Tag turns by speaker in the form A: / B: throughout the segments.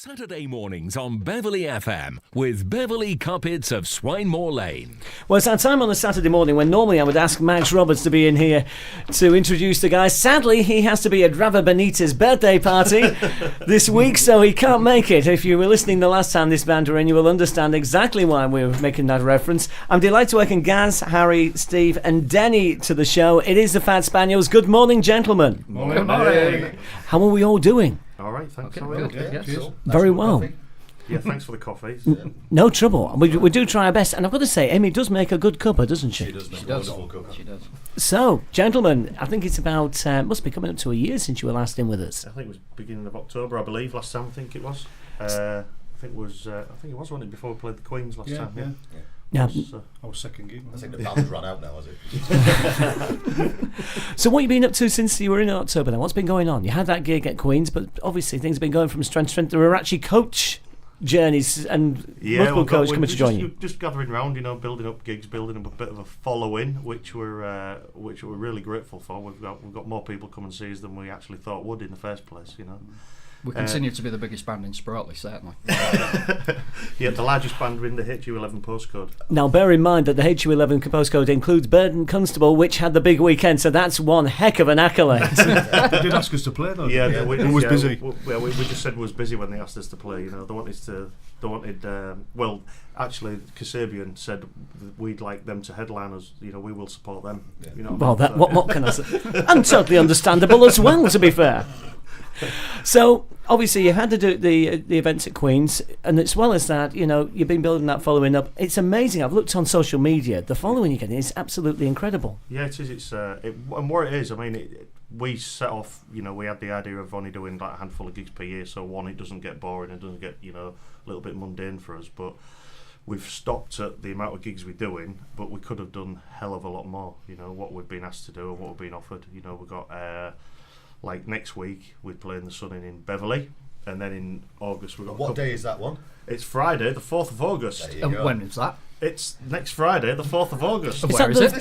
A: Saturday mornings on Beverley FM with Beverley Cuppets of Swinemore Lane.
B: Well, it's our time on a Saturday morning when normally I would ask Max Roberts to be in here to introduce the guys. Sadly, he has to be at Drava Benitez's birthday party this week, so he can't make it. If you were listening the last time this band were in, you will understand exactly why we were making that reference. I'm delighted to welcome Gaz, Harry, Steve and Denny to the show. It is the Fat Spaniels. Good morning, gentlemen.
C: Morning. Morning.
B: How are we all doing?
C: All right, thanks.
D: Okay,
C: Good.
D: Yeah,
C: Cheers.
B: Very well.
C: Yeah, thanks for the coffee.
B: No trouble. We do try our best. And I've got to say, Amy does make a good cuppa, doesn't she?
D: She does make a wonderful cuppa. She does.
B: So, gentlemen, I think it's about, must be coming up to a year since you were last in with us.
C: I think it was beginning of October, I believe, last time, I think it was. I think it was, wasn't it, before we played the Queens last time?
B: Yeah.
C: I was second gig.
D: I think the band's run out now, has it?
B: So what have you been up to since you were in October then? What's been going on? You had that gig at Queen's, but obviously things have been going from strength to strength. There were actually coach journeys and multiple coaches coming to join you.
C: Just gathering round, building up gigs, building up a bit of a following, which we're really grateful for. We've got more people come and see us than we actually thought would in the first place,
E: We continue to be the biggest band in Sprightly, certainly.
C: Yeah, the largest band in the HU11 postcode.
B: Now, bear in mind that the HU11 postcode includes Burton Constable, which had the big weekend, so that's one heck of an accolade.
F: They did ask us to play, though.
C: Yeah,
F: we was busy.
C: We just said we was busy when they asked us to play. Well, actually, Kasabian said we'd like them to headline us. We will support them.
F: Yeah.
B: Well, what can I say? And totally understandable as well, to be fair. So obviously you had to do the events at Queen's, and as well as that, you've been building that following up. It's amazing. I've looked on social media. The following you're getting is absolutely incredible.
C: Yeah, it is. And what it is, we set off. We had the idea of only doing like a handful of gigs per year, so it doesn't get boring, it doesn't get a little bit mundane for us. But we've stopped at the amount of gigs we're doing, but we could have done a hell of a lot more. What we've been asked to do and what we've been offered. We've got. Like next week, we're playing the Sun in Beverley, and then in August we've got.
D: What day is that one?
C: It's Friday, the 4th of August.
E: When is that?
C: It's next Friday, the 4th of August.
E: Where is it?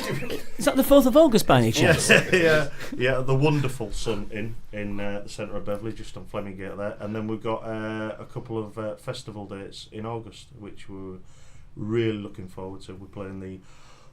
B: Is that the 4th of August by any chance?
C: Yeah, the wonderful Sun in the centre of Beverley, just on Fleming Gate there, and then we've got a couple of festival dates in August, which we're really looking forward to. We're playing the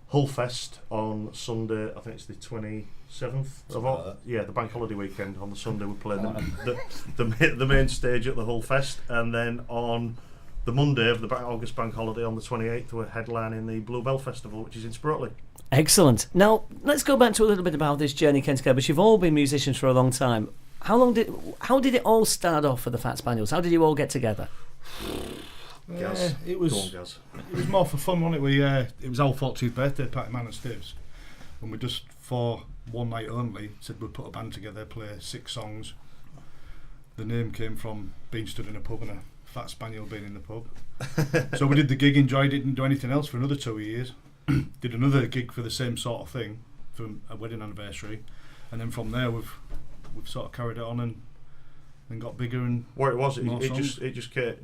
C: Hull Fest on Sunday. I think it's the 27th of August. Yeah, the bank holiday weekend. On the Sunday we're playing the main stage at the Hull Fest, and then on the Monday of the August bank holiday on the 28th we're headlining the Bluebell Festival, which is in Sprightly.
B: Excellent. Now let's go back to a little bit about this journey, Ken But you've all been musicians for a long time. How did it all start off for the Fat Spaniels? How did you all get together?
F: It was more for fun, wasn't it? It was our 40th birthday party, man and Steve's, and we just for one night only said we'd put a band together, play 6 songs. The name came from being stood in a pub and a fat spaniel being in the pub. So we did the gig, enjoyed it, didn't do anything else for another 2 years. Did another gig for the same sort of thing for a wedding anniversary, and then from there we've sort of carried it on and got bigger. And
C: what it was, it just came,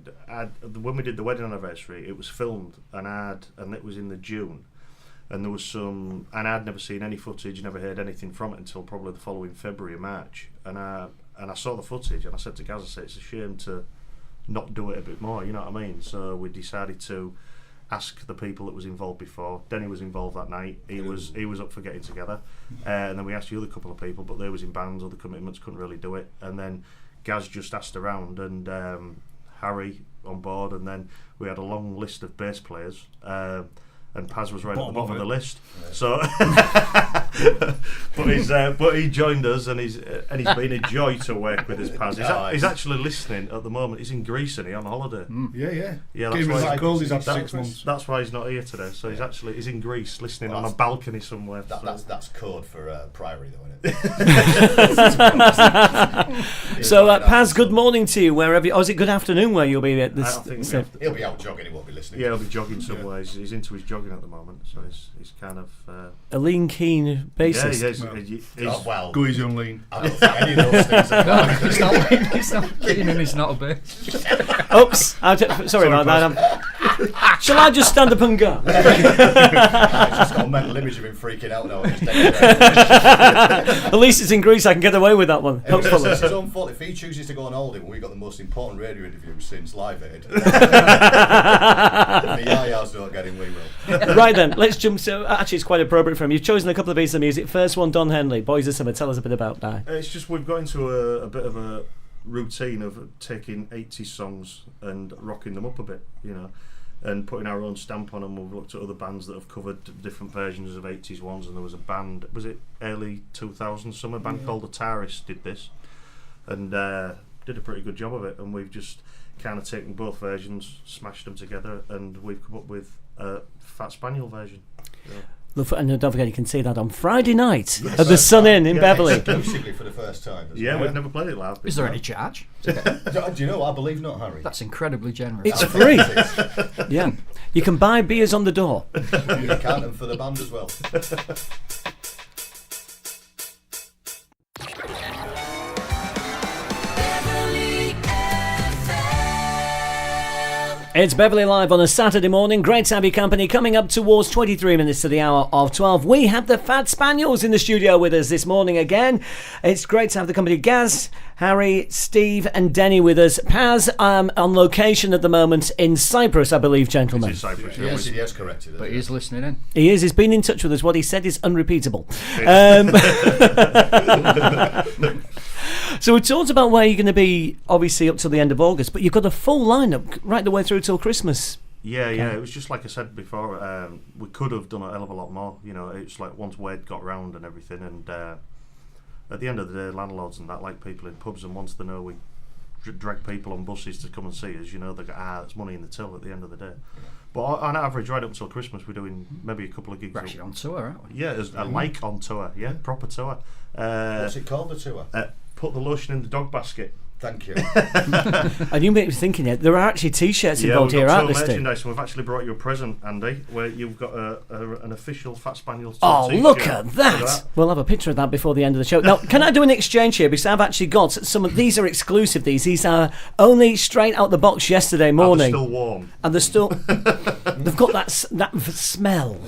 C: when we did the wedding anniversary, it was filmed and it was in the June, and there was some, and I'd never seen any footage, never heard anything from it until probably the following February, March, and I saw the footage and I said to Gaz, I said, it's a shame to not do it a bit more, you know what I mean? So we decided to ask the people that was involved before. Denny was involved that night. He was up for getting together, and then we asked the other couple of people, but they was in bands, other commitments, couldn't really do it, and then Gaz just asked around, and Harry on board, and then we had a long list of bass players, and Paz was right at the bottom of the list. Yeah. So, but he joined us, and he's been a joy to work with us. Paz, he's actually listening at the moment. He's in Greece, and he's on holiday.
F: Yeah.
C: That's
F: why he's had 6 months.
C: That's why he's not here today. So he's in Greece, listening on a balcony somewhere.
D: That's code for Priory, though, isn't it?
B: So, Paz, good morning to you. Wherever, is it good afternoon where you'll be at this?
D: He'll be out jogging. He won't be listening.
C: Yeah, he'll be jogging somewhere. He's into his jogging at the moment, so he's kind of
B: a lean, keen bassist.
D: Well,
F: go easy on lean.
D: I don't think any of those things are
E: He's not keen and he's not a bass.
B: Oops, sorry about that. Shall I just stand up and go?
D: I've just got a mental image of him freaking out now.
B: At least it's in Greece, I can get away with that one. Hopefully.
D: It's his own fault if he chooses to go on holiday when we got the most important radio interview since Live Aid. The yayas don't get him, we will.
B: Right then, let's jump to. Actually, it's quite appropriate for him. You've chosen a couple of pieces of music. First one, Don Henley, Boys of Summer. Tell us a bit about that.
C: It's just we've got into a bit of a routine of taking 80s songs and rocking them up a bit, you know, and putting our own stamp on them. We've looked at other bands that have covered different versions of 80s ones, and there was a band, was it early 2000s, some band called The Taris did this, and did a pretty good job of it, and we've just kind of taken both versions, smashed them together, and we've come up with a Fat Spaniel version. Yeah.
B: And don't forget, you can see that on Friday night at the Sun Inn in Beverley.
D: Exclusively for the first time.
C: Yeah, we've never played it live.
E: Is there any charge?
D: Do you know what? I believe not, Harry.
E: That's incredibly generous.
B: It's free. Yeah. You can buy beers on the door.
D: You can count them for the band as well.
B: It's Beverley Live on a Saturday morning. Great to have your company. Coming up towards 23 minutes to the hour of 12. We have the Fat Spaniels in the studio with us this morning again. It's great to have the company. Gaz, Harry, Steve and Denny with us. Paz on location at the moment in Cyprus, I believe, gentlemen.
C: It's in Cyprus,
D: Yes, correct.
E: But he is listening in.
B: He is. He's been in touch with us. What he said is unrepeatable. So we talked about where you're going to be, obviously, up till the end of August, but you've got a full lineup right the way through till Christmas.
C: Yeah, it was just like I said before, we could have done a hell of a lot more, you know. It's like once word got round and everything, and at the end of the day, landlords and that, like people in pubs, and once they know we drag people on buses to come and see us, you know, they go, there's money in the till at the end of the day. But on average, right up until Christmas, we're doing maybe a couple of gigs.
E: We're actually on tour, aren't we?
C: Yeah, there's a like on tour, proper tour.
D: What's it called, the tour?
C: Put the lotion in the dog basket.
D: Thank you.
B: And you may be thinking, there are actually T-shirts involved here, aren't there, Steve?
C: Merchandise, and we've actually brought you a present, Andy, where you've got an official Fat Spaniel
B: Oh,
C: T-shirt.
B: look at that! We'll have a picture of that before the end of the show. Now, can I do an exchange here? Because I've actually got some of these are exclusive. These are only straight out the box yesterday morning.
C: They're still warm.
B: And they're still... they've got that smell.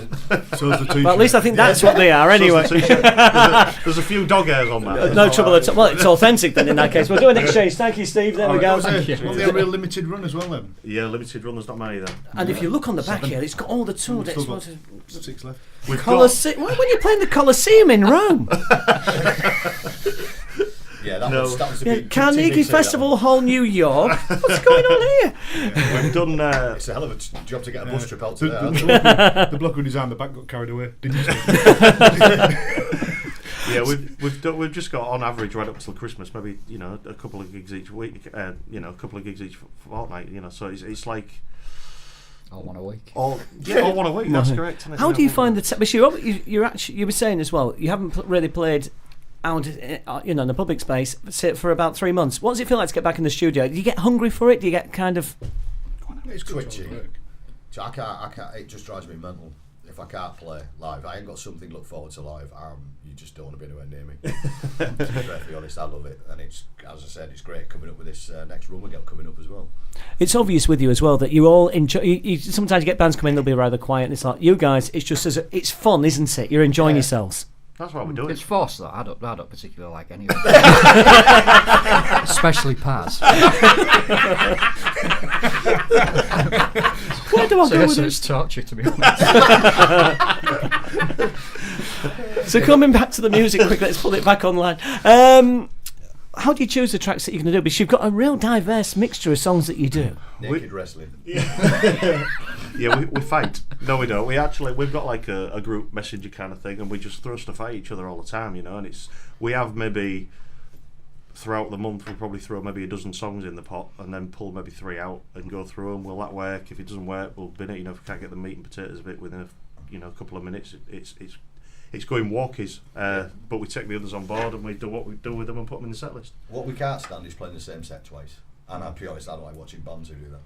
F: So is the T-shirt.
B: Well, at least I think that's what they are, anyway.
C: So there's a few dog hairs on that.
B: No trouble at all. Well, it's authentic then in that case. We'll do an exchange. Thank you, Steve. There we go.
F: Were they a real limited run as well then?
C: Yeah, limited run, there's not many then.
B: And if you look on the back here, it's got all the tour dates.
F: Still got 6 left.
B: Colosseum. Why were you playing the Colosseum in Rome?
D: Yeah, that was a bit
B: Carnegie
D: TBC,
B: Festival Hall, New York. What's going on here?
C: We've done.
D: It's a hell of a job to get a bus trip out to there.
F: The bloke who designed the back got carried away, didn't you?
C: Yeah, we've just got on average right up till Christmas, maybe, you know, a couple of gigs each week, you know, a couple of gigs each fortnight, you know. So it's like
E: All one a week.
C: all one a week. That's correct.
B: How do you find the? Because you were saying as well, you haven't really played out, you know, in the public space for about 3 months. What does it feel like to get back in the studio? Do you get hungry for it? Do you get kind of?
D: It's twitchy. So I can't. It just drives me mental. If I can't play live, I ain't got something to look forward to live. You just don't want to be anywhere near me. To be perfectly honest, I love it, and it's, as I said, it's great coming up with this next run we got coming up as well.
B: It's obvious with you as well that you all enjoy. Sometimes you get bands come in, they'll be rather quiet, and it's like you guys. It's just it's fun, isn't it? You're enjoying yourselves.
C: That's what we're doing.
E: It's forced though. I don't particularly like any of it. Especially Paz.
B: Where do I go with
E: it's torture, to be honest.
B: So coming back to the music quickly, let's pull it back online. How do you choose the tracks that you're going to do? Because you've got a real diverse mixture of songs that you do.
D: Naked wrestling.
C: Yeah, we fight. No, we don't. We've got like a group messenger kind of thing, and we just throw stuff at each other all the time, you know. And we have maybe throughout the month we probably throw maybe a dozen songs in the pot, and then pull maybe 3 out and go through them. Will that work? If it doesn't work, we'll bin it. You know, if we can't get the meat and potatoes of it within a couple of minutes, it's going walkies, but we take the others on board and we do what we do with them and put them in the set list.
D: What we can't stand is playing the same set twice. And I'll be honest, I don't like watching bands who do that.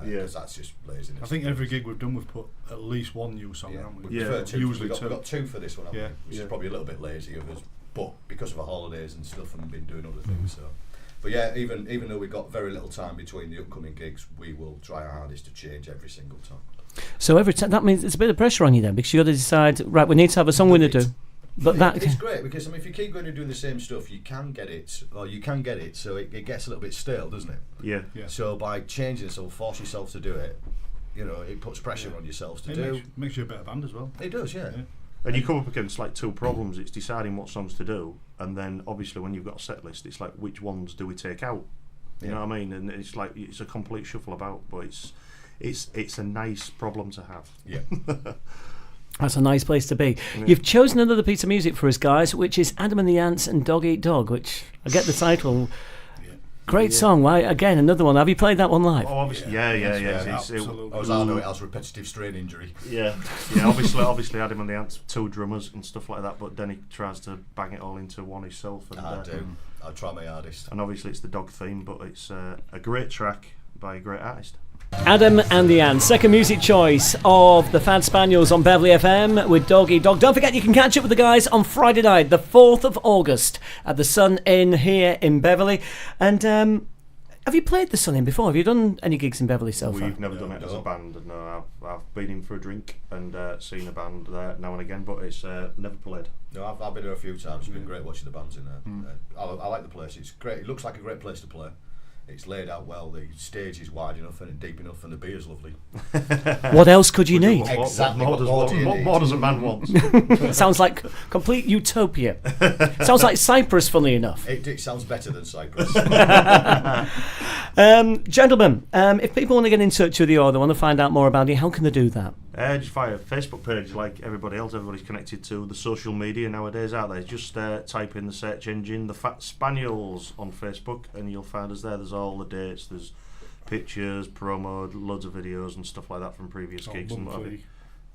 D: Because that's just laziness.
F: I think every gig we've done, we've put at least one new song, haven't we?
D: We prefer two.
F: Usually
D: We've got 2 for this one, which
F: Yeah.
D: is probably a little bit lazy of us. But because of the holidays and stuff, and been doing other things, so But yeah, even though we've got very little time between the upcoming gigs, we will try our hardest to change every single time.
B: So every time, that means it's a bit of pressure on you then, because you got to decide, right, we need to have a song we're going to do. But
D: it's great, because I mean, if you keep going and doing the same stuff, you can get it, so it gets a little bit stale, doesn't it?
C: Yeah.
D: So by changing, so force yourself to do it, it puts pressure on yourselves to do.
F: Makes you a better band as well.
D: It does, yeah.
C: And you come up against like two problems. It's deciding what songs to do, and then obviously when you've got a set list, it's like which ones do we take out? You know what I mean? And it's like it's a complete shuffle about, but it's a nice problem to have.
D: Yeah.
B: That's a nice place to be. Yeah. You've chosen another piece of music for us, guys, which is Adam and the Ants and Dog Eat Dog, which I get the title. Great song. Why again? Another one. Have you played that one live?
C: Oh, obviously, yeah.
D: Absolutely. I know it has repetitive strain injury.
C: Yeah. Obviously, Adam and the Ants, 2 drummers and stuff like that. But Denny tries to bang it all into one himself. And,
D: I do. I try my hardest.
C: And obviously, it's the dog theme, but it's a great track by a great artist.
B: Adam and the Ants, second music choice of the Fad Spaniels on Beverley FM with Dog Eat Dog. Don't forget you can catch up with the guys on Friday night, the 4th of August at the Sun Inn here in Beverley. And have you played the Sun Inn before? Have you done any gigs in Beverley so far?
C: We've never done it as a band. No, I've been in for a drink and seen a band there now and again, but it's never played.
D: No, I've been there a few times. It's been great watching the bands in there. I like the place. It's great. It looks like a great place to play. It's laid out well, the stage is wide enough and deep enough, and the beer's lovely.
B: What else could you need?
D: Exactly.
C: What more does a man want?
B: Sounds like complete utopia. Sounds like Cyprus, funnily enough.
D: It sounds better than Cyprus.
B: Gentlemen, if people want to get in touch with you or they want to find out more about you, how can they do that?
C: Just via Facebook page, like everybody else. Everybody's connected to the social media nowadays out there. Just type in the search engine, the Fat Spaniels on Facebook, and you'll find us there. There's all the dates, there's pictures, promo, loads of videos and stuff like that from previous gigs and whatever.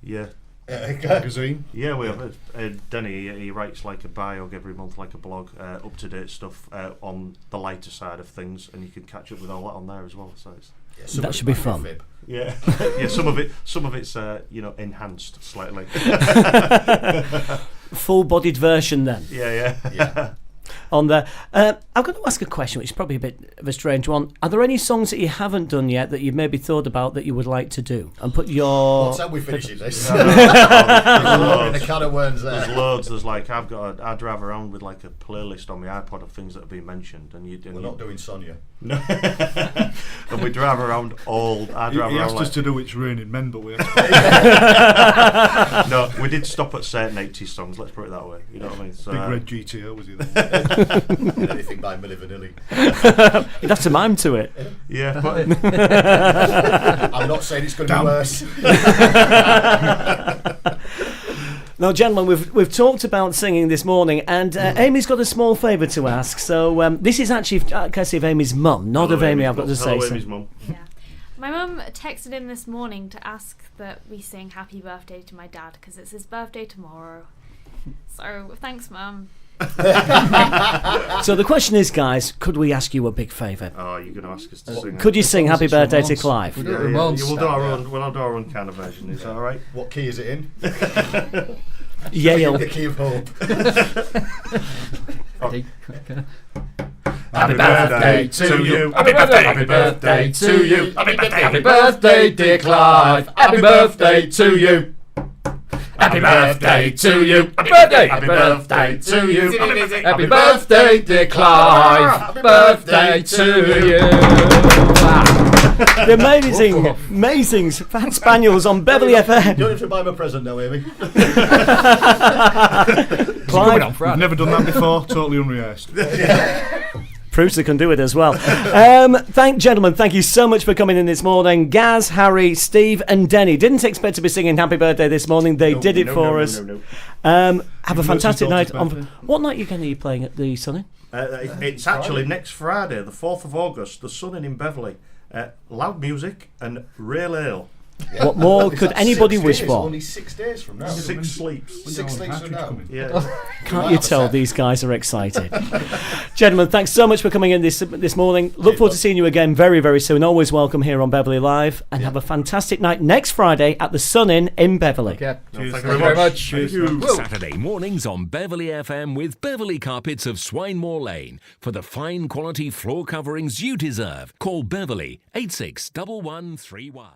C: Yeah.
F: Magazine.
C: Yeah, we have Denny. He writes like a biog every month, like a blog, up to date stuff on the lighter side of things, and you can catch up with all that on there as well. So
B: that should be fun.
C: Yeah, Some of it's enhanced slightly.
B: Full-bodied version then.
C: Yeah.
B: On there, I've got to ask a question, which is probably a bit of a strange one. Are there any songs that you haven't done yet that you've maybe thought about that you would like to do? And put your.
D: What time we finishing this? The can of worms there.
C: There's loads. There's like I drive around with like a playlist on my iPod of things that have been mentioned, and
D: we're not doing Sonia.
C: No. And we drive around all. I drive
F: he
C: around.
F: asked us to do It's Raining Men, but we.
C: No, we did stop at certain 80s songs. Let's put it that way. You know what I mean? So,
F: Big Red GTO was he there?
D: Anything by Milli Vanilli.
B: You'd have to mime to it.
C: Yeah, but
D: I'm not saying it's going to be worse.
B: Now, gentlemen, we've talked about singing this morning, and Amy's got a small favour to ask. So this is actually courtesy of Amy's mum, not of Amy. I've got to say.
C: Hello, Amy's mum.
G: Yeah. My mum texted in this morning to ask that we sing Happy Birthday to my dad because it's his birthday tomorrow. So thanks, Mum.
B: So the question is, guys, could we ask you a big favour?
C: Oh, you're going to ask us to sing?
B: Could you sing Happy Birthday to Clive?
E: We'll do it Ramones.
C: We'll do our own. We'll do our own kind of version. Is that all right?
D: What key is it in?
B: Yale.
D: The key of hope.
E: Happy birthday to you. Happy birthday to you. Happy birthday, dear Clive. Happy birthday to you. Happy birthday to you. Happy birthday. Happy birthday to you. Happy birthday, dear Clive. Happy birthday to you.
B: The amazing Fat Spaniels on Beverley FM.
D: You don't have to buy him a present now, Amy.
B: Clive,
F: I've never done that before. Totally unrehearsed.
B: proves they can do it as well. Gentlemen, thank you so much for coming in this morning. Gaz, Harry, Steve and Denny didn't expect to be singing Happy Birthday this morning. They did it for us. Have a fantastic night. What night are you playing at the Sun Inn?
C: It's actually next Friday, the 4th of August, the Sun Inn in Beverley. Loud music and real ale.
B: What more
D: Is
B: could
D: that
B: anybody
D: 6
B: wish
D: days?
B: for?
D: Only 6 days from now.
C: 6 sleeps.
F: When
D: 6
F: Alan
D: sleeps from
F: Partridge
D: now.
F: coming.
C: Yeah.
B: Can't you tell these guys are excited? Gentlemen, thanks so much for coming in this morning. Look forward to seeing you again very, very soon. Always welcome here on Beverley Live. And have a fantastic night next Friday at the Sun Inn in Beverley.
E: Okay.
C: Cheers.
E: Thank you very much.
A: Saturday mornings on Beverley FM with Beverley Carpets of Swinemore Lane. For the fine quality floor coverings you deserve, call Beverley 861131.